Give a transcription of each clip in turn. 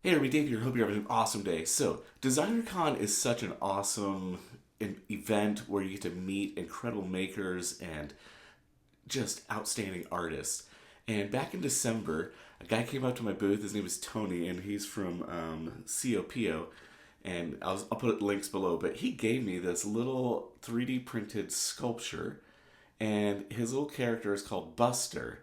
Hey everybody, Dave here. Hope you're having an awesome day. So, DesignerCon is such an awesome event where you get to meet incredible makers and just outstanding artists. And back in December, a guy came up to my booth. His name is Tony, and he's from SioPio. And I'll put links below. But he gave me this little 3D printed sculpture, and his little character is called Buster.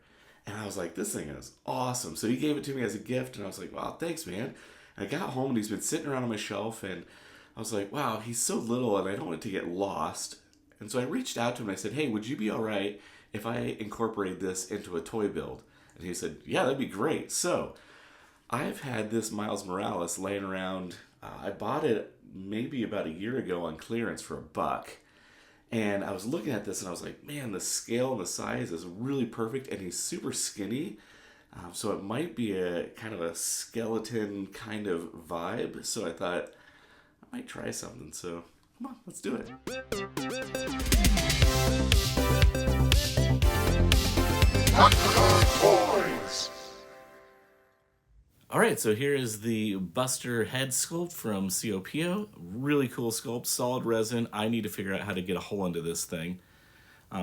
And I was like, this thing is awesome. So he gave it to me as a gift, and I was like, wow, thanks, man. And I got home, and he's been sitting around on my shelf, and I was like, wow, he's so little, and I don't want it to get lost. And so I reached out to him, and I said, hey, would you be all right if I incorporate this into a toy build? And he said, yeah, that'd be great. So I've had this Miles Morales laying around. I bought it maybe about a year ago on clearance for $1. And I was looking at this and I was like, man, the scale and the size is really perfect. And he's super skinny. So it might be a kind of a skeleton kind of vibe. So I thought I might try something. So come on, let's do it. All right, so here is the Buster head sculpt from SioPio. Really cool sculpt, solid resin. I need to figure out how to get a hole into this thing.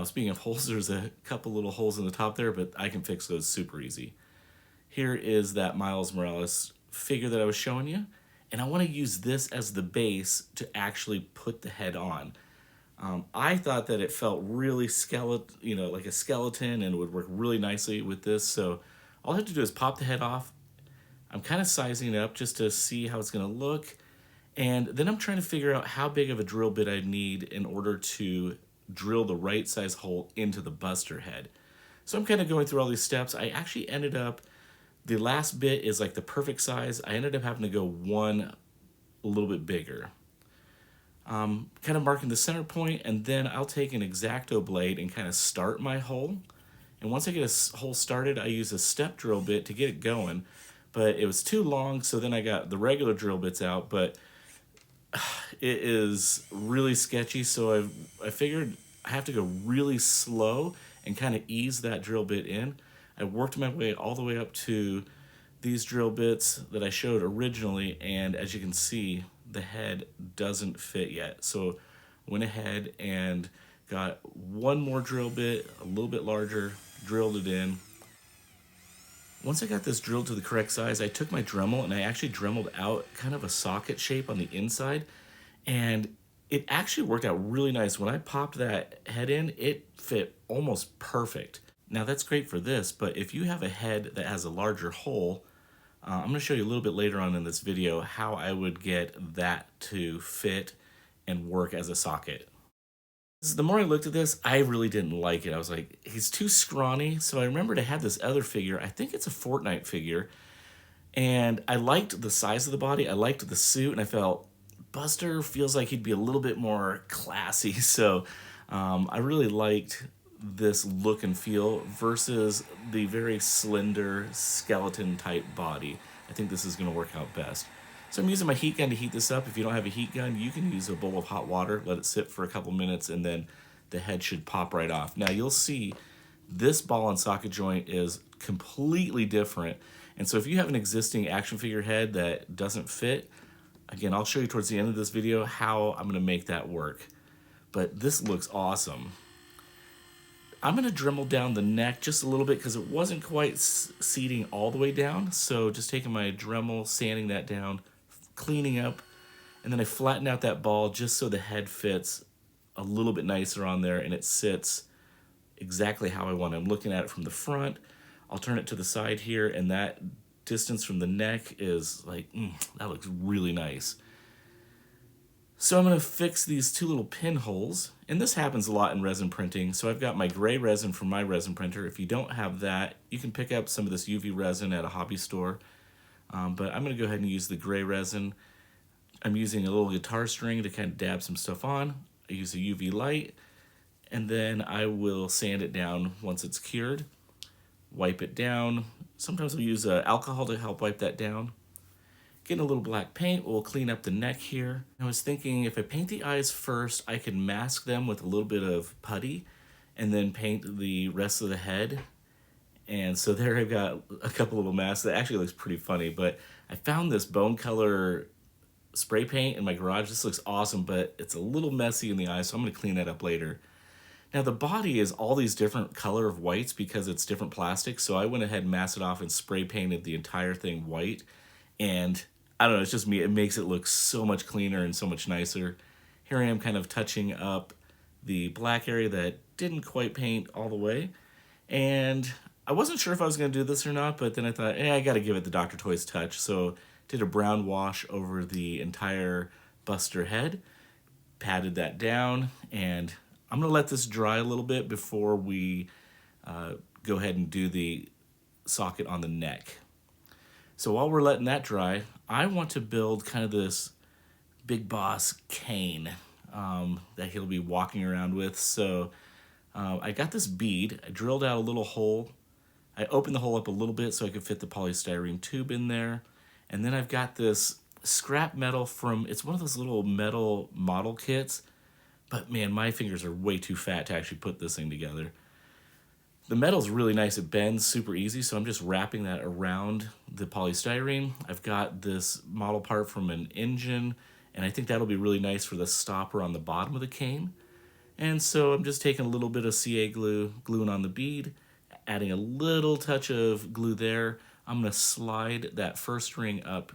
Speaking of holes, there's a couple little holes in the top there, but I can fix those super easy. Here is that Miles Morales figure that I was showing you, and I want to use this as the base to actually put the head on. I thought that it felt really like a skeleton, and would work really nicely with this. So all I have to do is pop the head off. I'm kind of sizing it up just to see how it's going to look. And then I'm trying to figure out how big of a drill bit I need in order to drill the right size hole into the Buster head. So I'm kind of going through all these steps. I actually ended up, the last bit is like the perfect size. I ended up having to go one a little bit bigger. Kind of marking the center point, and then I'll take an X-Acto blade and kind of start my hole. And once I get a hole started, I use a step drill bit to get it going. But it was too long, so then I got the regular drill bits out, but it is really sketchy, so I figured I have to go really slow and kind of ease that drill bit in. I worked my way all the way up to these drill bits that I showed originally, and as you can see, the head doesn't fit yet. So went ahead and got one more drill bit, a little bit larger, drilled it in. Once I got this drilled to the correct size, I took my Dremel and I actually Dremeled out kind of a socket shape on the inside, and it actually worked out really nice. When I popped that head in, it fit almost perfect. Now that's great for this, but if you have a head that has a larger hole, I'm going to show you a little bit later on in this video how I would get that to fit and work as a socket. The more I looked at this, I really didn't like it. I was like, he's too scrawny. So I remembered I had this other figure. I think it's a Fortnite figure. And I liked the size of the body. I liked the suit. And I felt Buster feels like he'd be a little bit more classy. So I really liked this look and feel versus the very slender skeleton type body. I think this is going to work out best. So I'm using my heat gun to heat this up. If you don't have a heat gun, you can use a bowl of hot water, let it sit for a couple minutes, and then the head should pop right off. Now you'll see this ball and socket joint is completely different. And so if you have an existing action figure head that doesn't fit, again, I'll show you towards the end of this video how I'm gonna make that work. But this looks awesome. I'm gonna Dremel down the neck just a little bit because it wasn't quite seating all the way down. So just taking my Dremel, sanding that down, cleaning up, and then I flatten out that ball just so the head fits a little bit nicer on there and it sits exactly how I want. I'm looking at it from the front. I'll turn it to the side here, and that distance from the neck is like, that looks really nice. So I'm going to fix these two little pinholes, and this happens a lot in resin printing. So I've got my gray resin from my resin printer. If you don't have that, you can pick up some of this UV resin at a hobby store. But I'm going to go ahead and use the gray resin. I'm using a little guitar string to kind of dab some stuff on. I use a UV light, and then I will sand it down once it's cured. Wipe it down. Sometimes I'll use alcohol to help wipe that down. Getting a little black paint, we'll clean up the neck here. I was thinking if I paint the eyes first, I could mask them with a little bit of putty and then paint the rest of the head. And so there I've got a couple little masks that actually looks pretty funny, but I found this bone color spray paint in my garage. This looks awesome, but it's a little messy in the eye, so I'm gonna clean that up later. Now the body is all these different color of whites because it's different plastic, so I went ahead and masked it off and spray painted the entire thing white. And I don't know, it's just me, it makes it look so much cleaner and so much nicer. Here I am kind of touching up the black area that didn't quite paint all the way. And I wasn't sure if I was going to do this or not, but then I thought, I got to give it the Dr. Toys touch. So did a brown wash over the entire buster head, patted that down, and I'm going to let this dry a little bit before we go ahead and do the socket on the neck. So while we're letting that dry, I want to build kind of this big boss cane that he'll be walking around with. So I got this bead. I drilled out a little hole. I opened the hole up a little bit so I could fit the polystyrene tube in there. And then I've got this scrap metal from, it's one of those little metal model kits. But man, my fingers are way too fat to actually put this thing together. The metal's really nice. It bends super easy, so I'm just wrapping that around the polystyrene. I've got this model part from an engine, and I think that'll be really nice for the stopper on the bottom of the cane. And so I'm just taking a little bit of CA glue, gluing on the bead, adding a little touch of glue there. I'm going to slide that first ring up.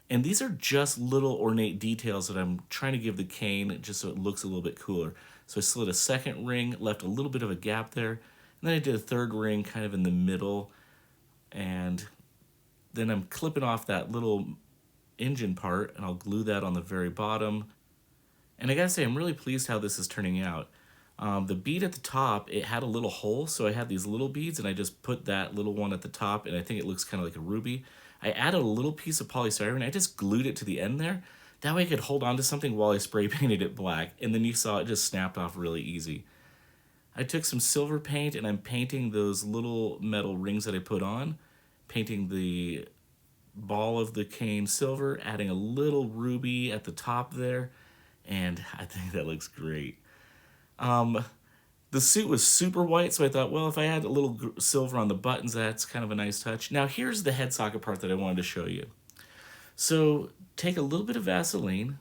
And these are just little ornate details that I'm trying to give the cane just so it looks a little bit cooler. So I slid a second ring, left a little bit of a gap there. And then I did a third ring kind of in the middle. And then I'm clipping off that little engine part, and I'll glue that on the very bottom. And I gotta say, I'm really pleased how this is turning out. The bead at the top, it had a little hole, so I had these little beads, and I just put that little one at the top, and I think it looks kind of like a ruby. I added a little piece of polystyrene. I just glued it to the end there. That way I could hold on to something while I spray painted it black, and then you saw it just snapped off really easy. I took some silver paint, and I'm painting those little metal rings that I put on, painting the ball of the cane silver, adding a little ruby at the top there, and I think that looks great. The suit was super white, so I thought, well, if I add a little silver on the buttons, that's kind of a nice touch. Now, here's the head socket part that I wanted to show you. So take a little bit of Vaseline,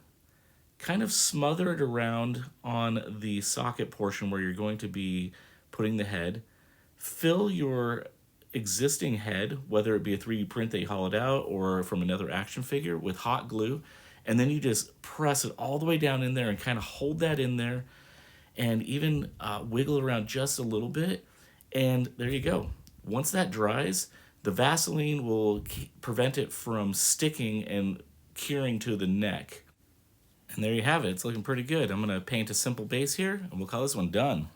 kind of smother it around on the socket portion where you're going to be putting the head. Fill your existing head, whether it be a 3D print that you hollowed out or from another action figure, with hot glue, and then you just press it all the way down in there and kind of hold that in there and even wiggle it around just a little bit, and there you go. Once that dries, the Vaseline will prevent it from sticking and curing to the neck. And there you have it. It's looking pretty good. I'm going to paint a simple base here, and we'll call this one done.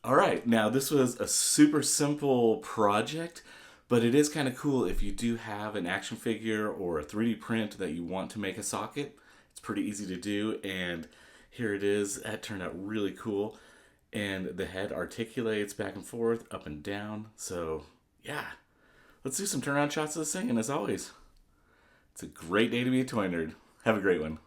All right, now this was a super simple project, but it is kind of cool if you do have an action figure or a 3D print that you want to make a socket. It's pretty easy to do, and here it is. That turned out really cool. And the head articulates back and forth, up and down. So, yeah. Let's do some turnaround shots of this thing, and as always, it's a great day to be a toy nerd. Have a great one.